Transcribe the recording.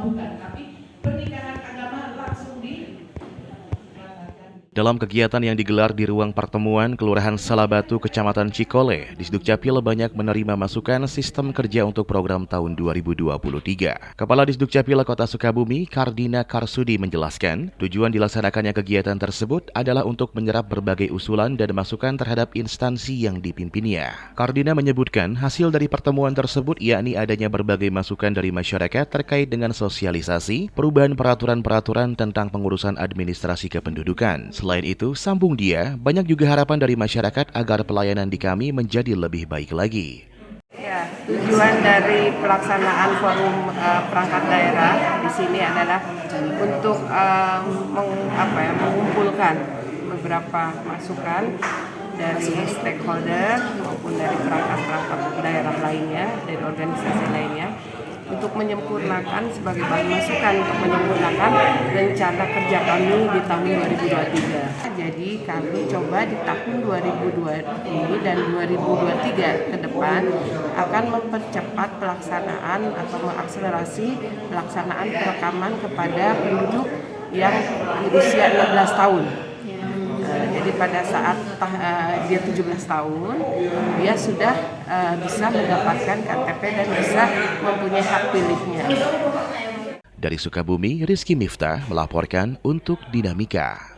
bukan, tapi pernikahan agama langsung di. Dalam kegiatan yang digelar di ruang pertemuan Kelurahan Salabatu, Kecamatan Cikole, Disdukcapil banyak menerima masukan sistem kerja untuk program tahun 2023. Kepala Disdukcapil Kota Sukabumi, Kardina Karsudi menjelaskan, tujuan dilaksanakannya kegiatan tersebut adalah untuk menyerap berbagai usulan dan masukan terhadap instansi yang dipimpinnya. Kardina menyebutkan hasil dari pertemuan tersebut yakni adanya berbagai masukan dari masyarakat terkait dengan sosialisasi, perubahan peraturan-peraturan tentang pengurusan administrasi kependudukan. Selain itu, sambung dia, banyak juga harapan dari masyarakat agar pelayanan di kami menjadi lebih baik lagi. Ya, tujuan dari pelaksanaan forum perangkat daerah di sini adalah untuk mengumpulkan beberapa masukan dari stakeholder maupun dari perangkat-perangkat daerah lainnya, dari organisasi lainnya, untuk menyempurnakan sebagai bahan masukan untuk menyempurnakan rencana kerja kami di tahun 2023. Jadi kami coba di tahun 2020 ini dan 2023 ke depan akan mempercepat pelaksanaan atau mengakselerasi pelaksanaan perekaman kepada penduduk yang berusia 16 tahun. Jadi pada saat dia 17 tahun, dia sudah bisa mendapatkan KTP dan bisa mempunyai hak pilihnya. Dari Sukabumi, Rizky Miftah melaporkan untuk Dinamika.